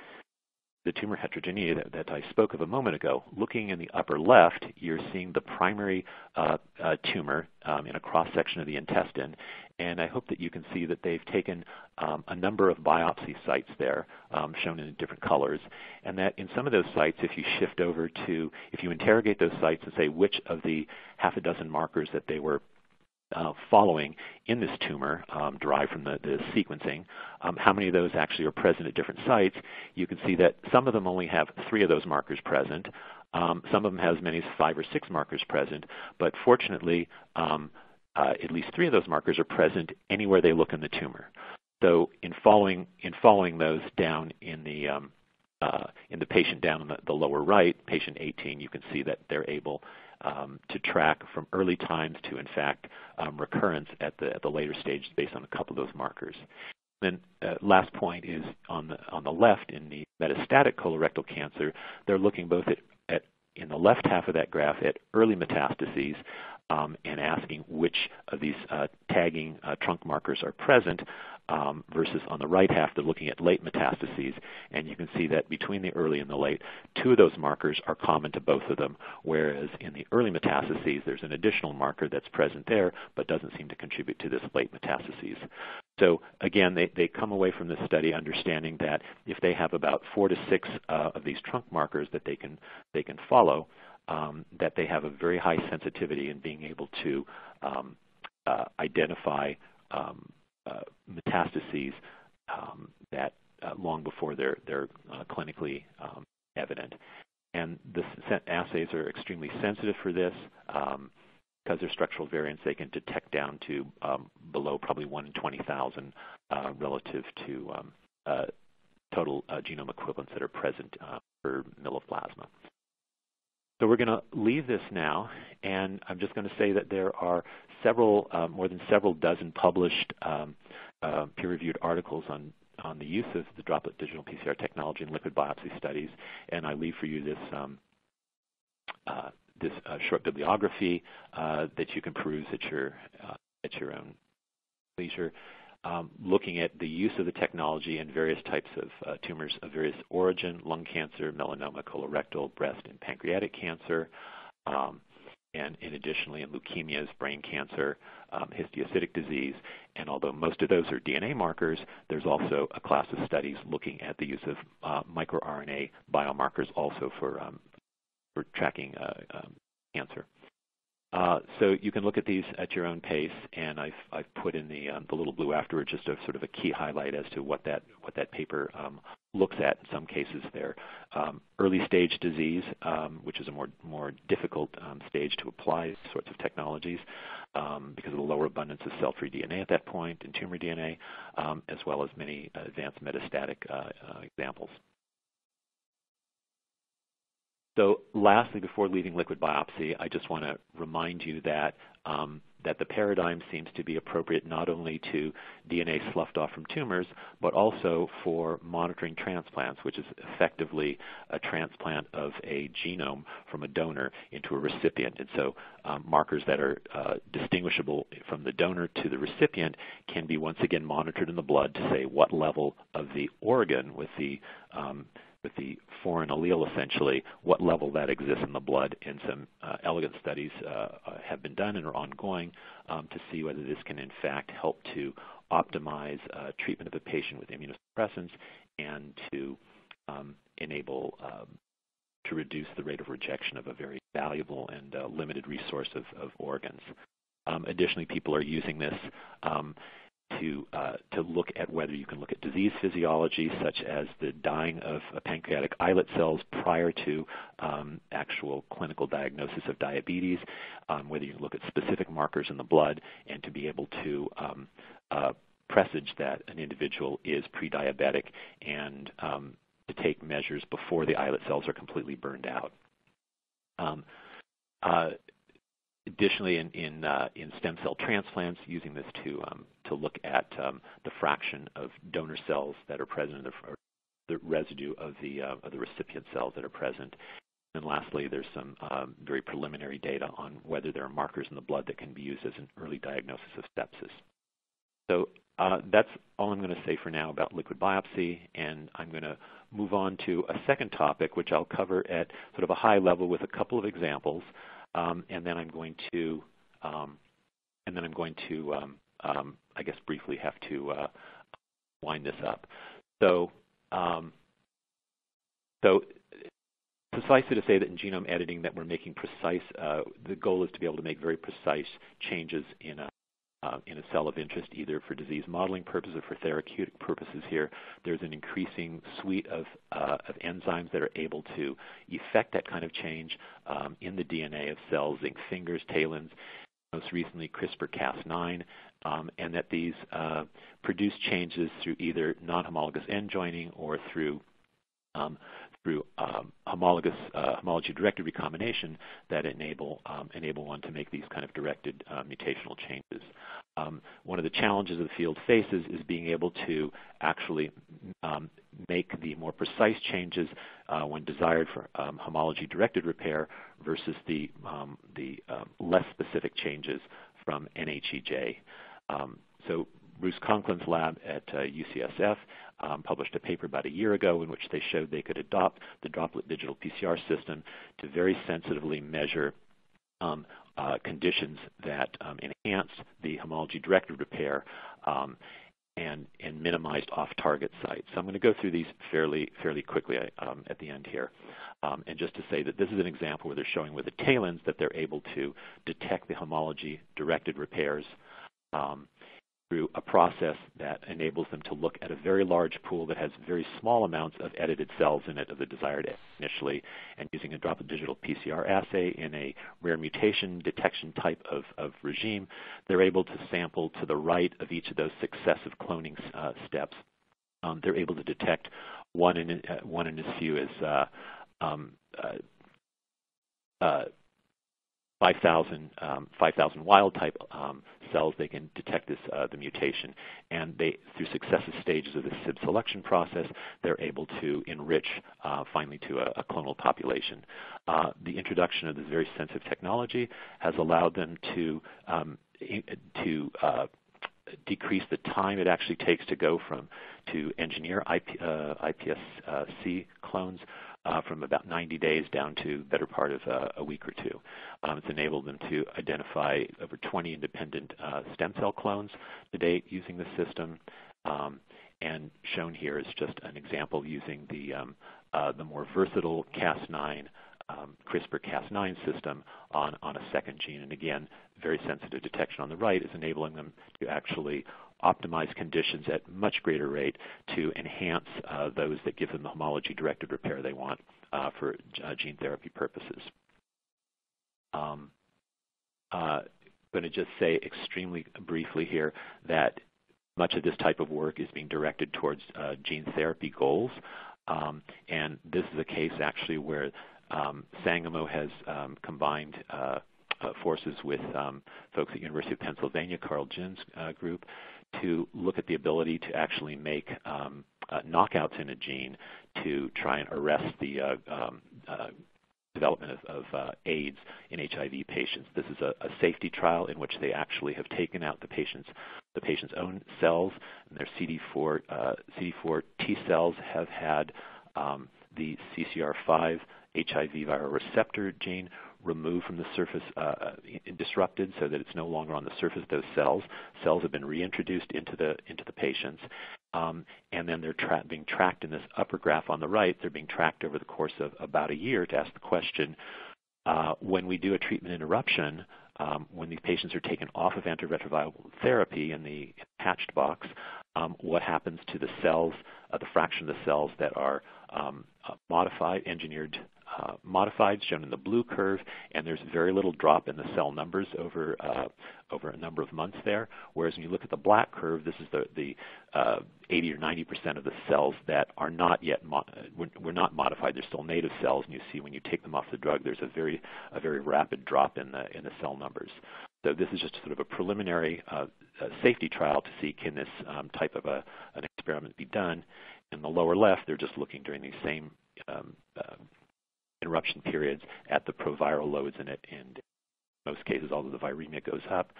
the tumor heterogeneity that I spoke of a moment ago. Looking in the upper left, you're seeing the primary tumor in a cross-section of the intestine, and I hope that you can see that they've taken a number of biopsy sites there, shown in different colors, and that in some of those sites, if you interrogate those sites and say which of the half a dozen markers that they were following in this tumor derived from the sequencing, how many of those actually are present at different sites, you can see that some of them only have 3 of those markers present. Some of them have as many as 5 or 6 markers present, but fortunately, at least 3 of those markers are present anywhere they look in the tumor. So in following those down in the patient down in the lower right, patient 18, you can see that they're able to track from early times to, in fact, recurrence at the later stages based on a couple of those markers. Then last point is on the left in the metastatic colorectal cancer, they're looking both at in the left half of that graph at early metastases and asking which of these tagging trunk markers are present, versus on the right half, they're looking at late metastases. And you can see that between the early and the late, 2 of those markers are common to both of them, whereas in the early metastases, there's an additional marker that's present there, but doesn't seem to contribute to this late metastases. So again, they come away from this study understanding that if they have about 4 to 6 of these trunk markers that they can follow, that they have a very high sensitivity in being able to identify metastases that long before they're clinically evident. And the assays are extremely sensitive for this. Because they're structural variants, they can detect down to below probably 1 in 20,000 relative to total genome equivalents that are present per mil of plasma. So we're going to leave this now, and I'm just going to say that there are more than several dozen published peer-reviewed articles on the use of the Droplet Digital PCR technology in liquid biopsy studies, and I leave for you this short bibliography that you can peruse at your own leisure, looking at the use of the technology in various types of tumors of various origin: lung cancer, melanoma, colorectal, breast, and pancreatic cancer, and additionally in leukemias, brain cancer, histiocytic disease. And although most of those are DNA markers, there's also a class of studies looking at the use of microRNA biomarkers also for tracking cancer. So you can look at these at your own pace, and I've put in the little blue afterwards just a sort of a key highlight as to what that paper looks at. In some cases, they're early stage disease, which is a more difficult stage to apply these sorts of technologies because of the lower abundance of cell-free DNA at that point in tumor DNA, as well as many advanced metastatic examples. So lastly, before leaving liquid biopsy, I just want to remind you that the paradigm seems to be appropriate not only to DNA sloughed off from tumors, but also for monitoring transplants, which is effectively a transplant of a genome from a donor into a recipient. And so markers that are distinguishable from the donor to the recipient can be once again monitored in the blood to say what level of the organ with the foreign allele, essentially, what level that exists in the blood. And some elegant studies have been done and are ongoing to see whether this can, in fact, help to optimize treatment of a patient with immunosuppressants and to enable to reduce the rate of rejection of a very valuable and limited resource of organs. Additionally, people are using this to look at whether you can look at disease physiology, such as the dying of pancreatic islet cells prior to actual clinical diagnosis of diabetes, whether you look at specific markers in the blood, and to be able to presage that an individual is pre-diabetic and to take measures before the islet cells are completely burned out. Additionally, in stem cell transplants, using this to look at the fraction of donor cells that are present, or the residue of the recipient cells that are present. And lastly, there's some very preliminary data on whether there are markers in the blood that can be used as an early diagnosis of sepsis. So that's all I'm going to say for now about liquid biopsy, and I'm going to move on to a second topic, which I'll cover at sort of a high level with a couple of examples, and then I'm going to, I guess, briefly have to wind this up. So suffice it to say that in genome editing that we're making precise, the goal is to be able to make very precise changes in a cell of interest, either for disease modeling purposes or for therapeutic purposes here. There's an increasing suite of enzymes that are able to effect that kind of change in the DNA of cells, zinc fingers, talins, most recently CRISPR-Cas9, and that these produce changes through either non-homologous end joining or through homology-directed recombination that enable one to make these kind of directed mutational changes. One of the challenges the field faces is being able to actually make the more precise changes when desired for homology-directed repair versus the less specific changes from NHEJ. So Bruce Conklin's lab at UCSF published a paper about a year ago in which they showed they could adopt the Droplet Digital PCR system to very sensitively measure conditions that enhanced the homology-directed repair and minimized off-target sites. So I'm going to go through these fairly quickly at the end here. And just to say that this is an example where they're showing with the talins that they're able to detect the homology-directed repairs through a process that enables them to look at a very large pool that has very small amounts of edited cells in it of the desired initially, and using a Droplet Digital PCR assay in a rare mutation detection type of regime, they're able to sample to the right of each of those successive cloning steps. They're able to detect one in as few as 5,000 wild-type cells. They can detect the mutation, and through successive stages of the SIB selection process, they're able to enrich finally to a clonal population. The introduction of this very sensitive technology has allowed them to decrease the time it actually takes to go to engineer iPSC clones from about 90 days down to the better part of a week or two. It's enabled them to identify over 20 independent stem cell clones to date using the system. And shown here is just an example using the more versatile Cas9, CRISPR-Cas9 system on a second gene. And again, very sensitive detection on the right is enabling them to actually optimize conditions at much greater rate to enhance those that give them the homology-directed repair they want for gene therapy purposes. I'm going to just say extremely briefly here that much of this type of work is being directed towards gene therapy goals. And this is a case actually where Sangamo has combined forces with folks at University of Pennsylvania, Carl Jin's group, to look at the ability to actually make knockouts in a gene to try and arrest the development of AIDS in HIV patients. This is a safety trial in which they actually have taken out the patient's own cells, and their CD4 T cells have had the CCR5 HIV viral receptor gene removed from the surface, disrupted, so that it's no longer on the surface of those cells. Cells have been reintroduced into the patients, and then they're being tracked in this upper graph on the right. They're being tracked over the course of about a year to ask the question, when we do a treatment interruption, when these patients are taken off of antiretroviral therapy in the hatched box, what happens to the cells, the fraction of the cells that are modified, modified, shown in the blue curve, and there's very little drop in the cell numbers over a number of months there. Whereas when you look at the black curve, this is the 80 or 90% of the cells that are not yet were not modified. They're still native cells, and you see when you take them off the drug, there's a very rapid drop in the cell numbers. So this is just sort of a preliminary safety trial to see can this type of an experiment be done. In the lower left, they're just looking during these same interruption periods at the proviral loads in it, and most cases, although the viremia goes up,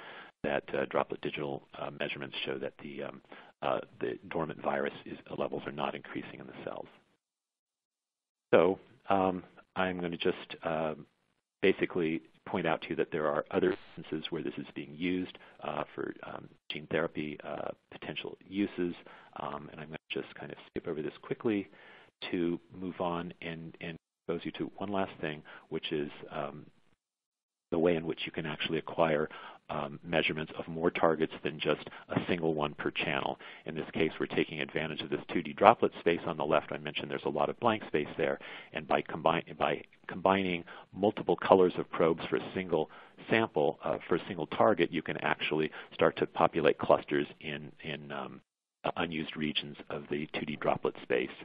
that droplet digital measurements show that the dormant virus levels are not increasing in the cells. So I'm going to just basically point out to you that there are other instances where this is being used for gene therapy potential uses, and I'm going to just kind of skip over this quickly to move on and expose you to one last thing, which is the way in which you can actually acquire measurements of more targets than just a single one per channel. In this case, we're taking advantage of this 2D droplet space on the left. I mentioned there's a lot of blank space there, and by combining multiple colors of probes for a single sample, for a single target, you can actually start to populate clusters in unused regions of the 2D droplet space.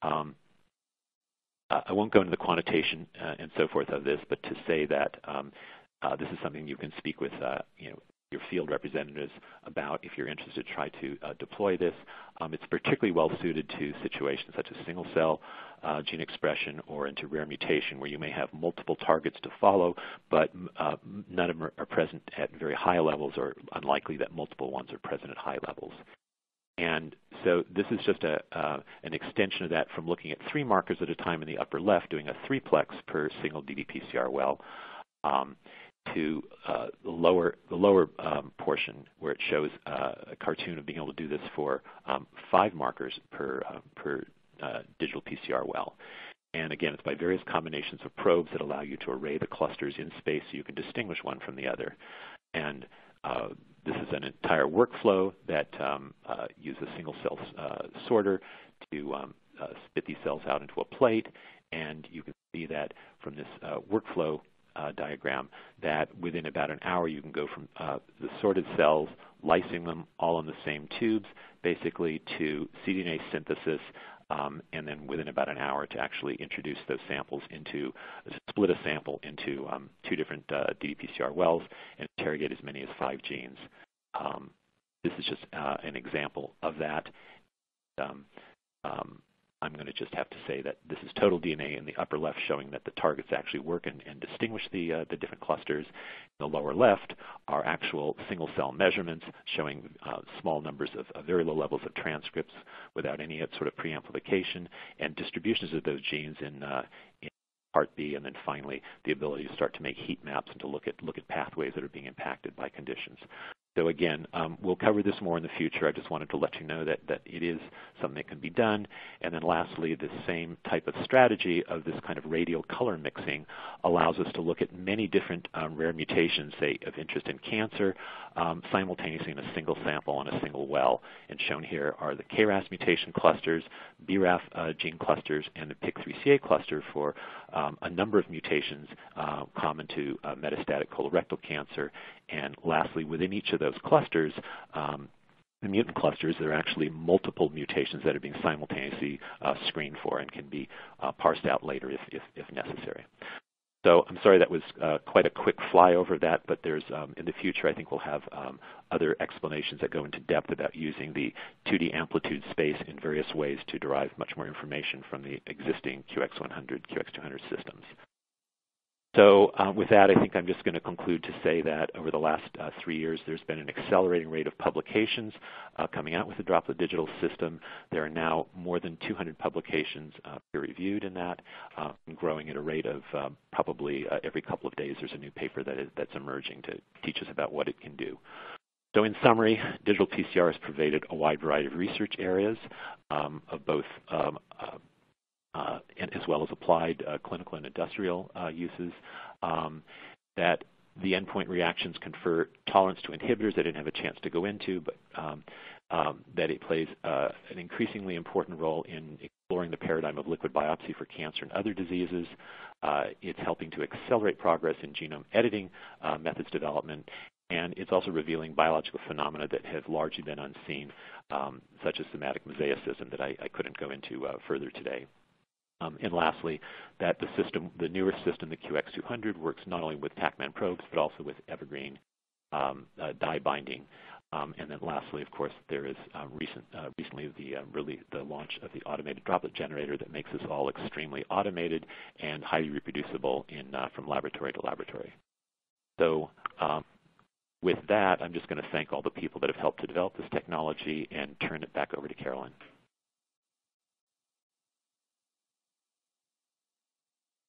I won't go into the quantitation and so forth of this, but to say that this is something you can speak with your field representatives about if you're interested to try to deploy this. It's particularly well suited to situations such as single cell gene expression or into rare mutation where you may have multiple targets to follow, but none of them are present at very high levels, or unlikely that multiple ones are present at high levels. And so this is just an extension of that from looking at 3 markers at a time in the upper left, doing a 3-plex per single ddPCR well, to the lower portion where it shows a cartoon of being able to do this for 5 markers per digital PCR well. And again, it's by various combinations of probes that allow you to array the clusters in space so you can distinguish one from the other. And this is an entire workflow that uses a single cell sorter to spit these cells out into a plate. And you can see that from this workflow diagram that within about an hour you can go from the sorted cells, lysing them all in the same tubes, basically, to cDNA synthesis, and then within about an hour to actually introduce those samples split a sample into 2 different ddPCR wells and interrogate as many as 5 genes. This is just an example of that. I'm going to just have to say that this is total DNA in the upper left, showing that the targets actually work and distinguish the different clusters. In the lower left are actual single-cell measurements showing small numbers of very low levels of transcripts without any sort of preamplification, and distributions of those genes in Part B, and then finally the ability to start to make heat maps and to look at pathways that are being impacted by conditions. So again, we'll cover this more in the future. I just wanted to let you know that it is something that can be done. And then lastly, the same type of strategy of this kind of radial color mixing allows us to look at many different rare mutations, say, of interest in cancer, simultaneously in a single sample on a single well. And shown here are the KRAS mutation clusters, BRAF gene clusters, and the PIK3CA cluster for a number of mutations common to metastatic colorectal cancer. And lastly, within each of those clusters, the mutant clusters, there are actually multiple mutations that are being simultaneously screened for and can be parsed out later if necessary. So I'm sorry that was quite a quick flyover of that, but there's in the future I think we'll have other explanations that go into depth about using the 2D amplitude space in various ways to derive much more information from the existing QX100, QX200 systems. So with that, I think I'm just going to conclude to say that over the last 3 years, there's been an accelerating rate of publications coming out with the Droplet Digital system. There are now more than 200 publications peer-reviewed in that, growing at a rate of probably every couple of days there's a new paper that's emerging to teach us about what it can do. So in summary, digital PCR has pervaded a wide variety of research areas of both as well as applied clinical and industrial uses, that the endpoint reactions confer tolerance to inhibitors I didn't have a chance to go into, but that it plays an increasingly important role in exploring the paradigm of liquid biopsy for cancer and other diseases. It's helping to accelerate progress in genome editing methods development, and it's also revealing biological phenomena that have largely been unseen, such as somatic mosaicism that I couldn't go into further today. And lastly, that the newer system, the QX200, works not only with TaqMan probes, but also with evergreen dye binding. And then lastly, of course, there is recently the launch of the automated droplet generator that makes this all extremely automated and highly reproducible from laboratory to laboratory. So with that, I'm just going to thank all the people that have helped to develop this technology and turn it back over to Carolyn.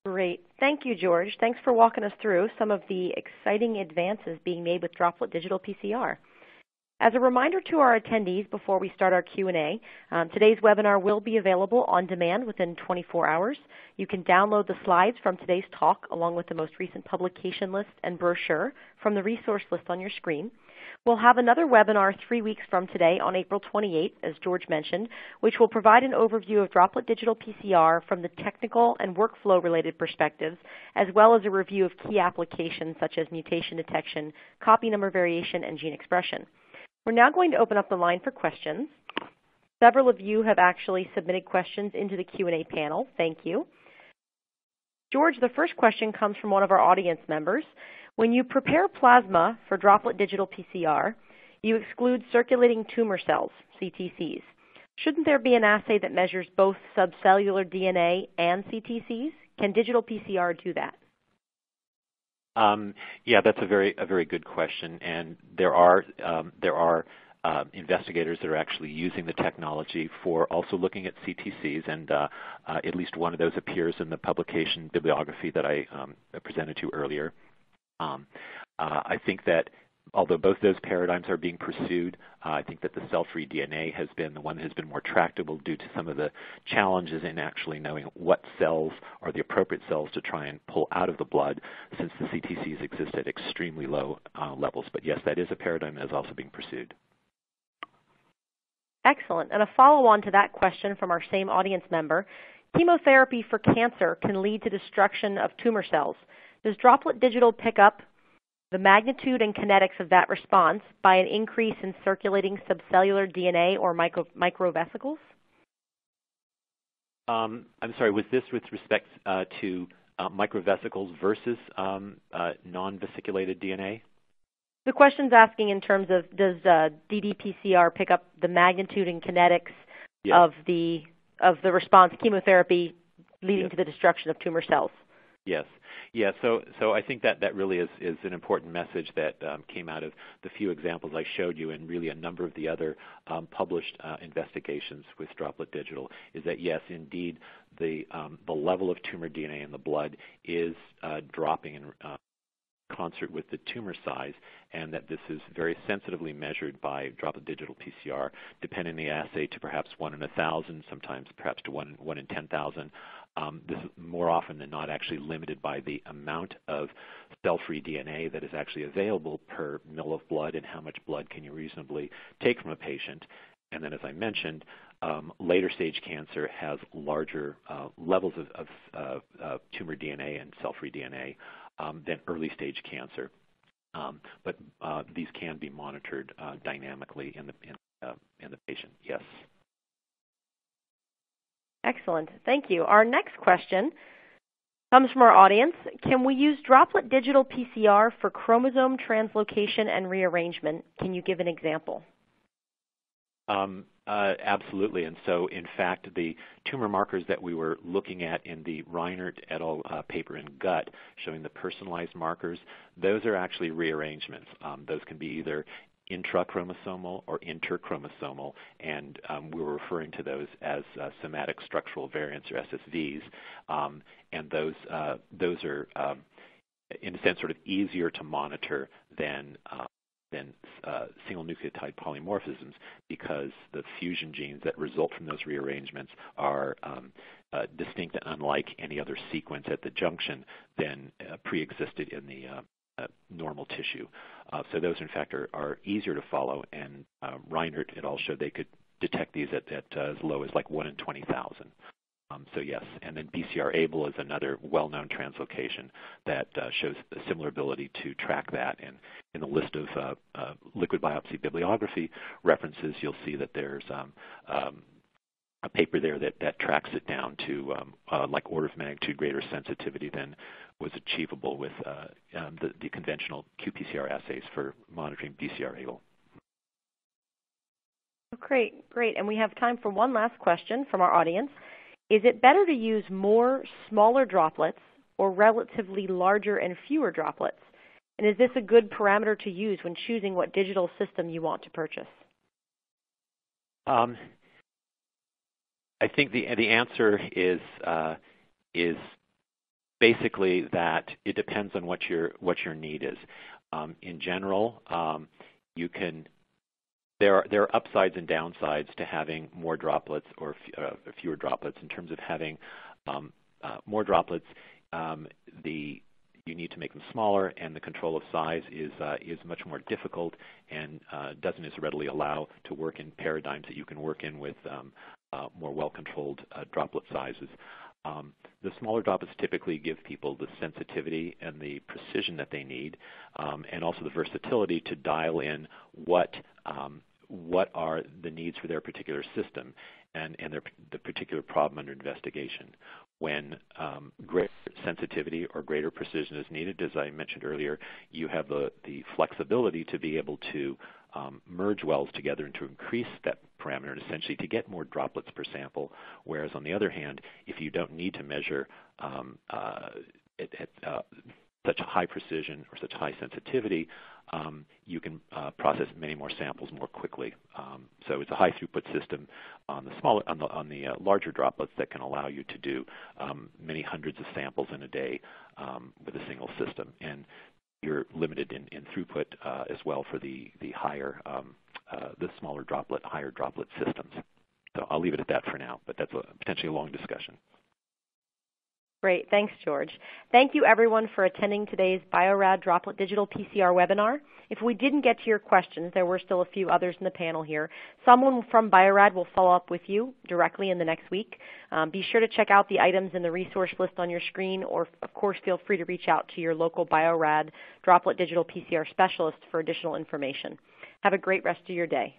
Great. Thank you, George. Thanks for walking us through some of the exciting advances being made with Droplet Digital PCR. As a reminder to our attendees before we start our Q&A, today's webinar will be available on demand within 24 hours. You can download the slides from today's talk along with the most recent publication list and brochure from the resource list on your screen. We'll have another webinar 3 weeks from today on April 28th, as George mentioned, which will provide an overview of Droplet Digital PCR from the technical and workflow-related perspectives, as well as a review of key applications such as mutation detection, copy number variation, and gene expression. We're now going to open up the line for questions. Several of you have actually submitted questions into the Q&A panel. Thank you. George, the first question comes from one of our audience members. When you prepare plasma for Droplet Digital PCR, you exclude circulating tumor cells, CTCs. Shouldn't there be an assay that measures both subcellular DNA and CTCs? Can digital PCR do that? Yeah, that's a very good question, and there are investigators that are actually using the technology for also looking at CTCs, and at least one of those appears in the publication bibliography that I presented to you earlier. I think that although both those paradigms are being pursued, I think that the cell-free DNA has been the one that has been more tractable due to some of the challenges in actually knowing what cells are the appropriate cells to try and pull out of the blood, since the CTCs exist at extremely low levels. But yes, that is a paradigm that is also being pursued. Excellent. And a follow-on to that question from our same audience member, chemotherapy for cancer can lead to destruction of tumor cells. Does Droplet Digital pick up the magnitude and kinetics of that response by an increase in circulating subcellular DNA or microvesicles? I'm sorry, was this with respect to microvesicles versus non-vesiculated DNA? The question's asking in terms of does ddPCR pick up the magnitude and kinetics of the response chemotherapy leading to the destruction of tumor cells? Yes. Yeah, so I think that really is an important message that came out of the few examples I showed you, and really a number of the other published investigations with Droplet Digital, is that yes, indeed, the level of tumor DNA in the blood is dropping in concert with the tumor size, and that this is very sensitively measured by Droplet Digital PCR, depending on the assay to perhaps 1 in 1,000, sometimes perhaps to 1 in 10,000. This is more often than not actually limited by the amount of cell-free DNA that is actually available per mil of blood, and how much blood can you reasonably take from a patient. And then, as I mentioned, later stage cancer has larger levels of tumor DNA and cell-free DNA than early stage cancer. But these can be monitored dynamically in the patient. Yes. Excellent. Thank you. Our next question comes from our audience. Can we use Droplet Digital PCR for chromosome translocation and rearrangement? Can you give an example? Absolutely. And so, in fact, the tumor markers that we were looking at in the Reinert et al. Paper in Gut, showing the personalized markers, those are actually rearrangements. Those can be either intrachromosomal or interchromosomal, and we were referring to those as somatic structural variants, or SSVs, and those are, in a sense, sort of easier to monitor than single nucleotide polymorphisms, because the fusion genes that result from those rearrangements are distinct and unlike any other sequence at the junction than pre-existed in the normal tissue. So those, in fact, are easier to follow, and Reinert et al. Showed they could detect these at as low as like 1 in 20,000. So yes, and then BCR-ABL is another well-known translocation that shows a similar ability to track that. And in the list of liquid biopsy bibliography references, you'll see that there's a paper there that tracks it down to like order of magnitude greater sensitivity than was achievable with the conventional qPCR assays for monitoring BCR-ABL. Great. And we have time for one last question from our audience. Is it better to use more smaller droplets or relatively larger and fewer droplets? And is this a good parameter to use when choosing what digital system you want to purchase? I think the answer is basically that it depends on what your need is. In general, there are upsides and downsides to having more droplets or fewer droplets. In terms of having more droplets, you need to make them smaller, and the control of size is much more difficult and doesn't as readily allow to work in paradigms that you can work in with more well-controlled droplet sizes. The smaller droplets typically give people the sensitivity and the precision that they need, and also the versatility to dial in what are the needs for their particular system and the particular problem under investigation. When greater sensitivity or greater precision is needed, as I mentioned earlier, you have the flexibility to be able to merge wells together and to increase that parameter, and essentially to get more droplets per sample. Whereas on the other hand, if you don't need to measure at such a high precision or such high sensitivity, you can process many more samples more quickly. So it's a high throughput system on the larger droplets that can allow you to do many hundreds of samples in a day with a single system. And you're limited in throughput as well for the smaller droplet, higher droplet systems. So I'll leave it at that for now, but that's potentially a long discussion. Great. Thanks, George. Thank you, everyone, for attending today's Bio-Rad Droplet Digital PCR webinar. If we didn't get to your questions, there were still a few others in the panel here. Someone from Bio-Rad will follow up with you directly in the next week. Be sure to check out the items in the resource list on your screen, or, of course, feel free to reach out to your local Bio-Rad Droplet Digital PCR specialist for additional information. Have a great rest of your day.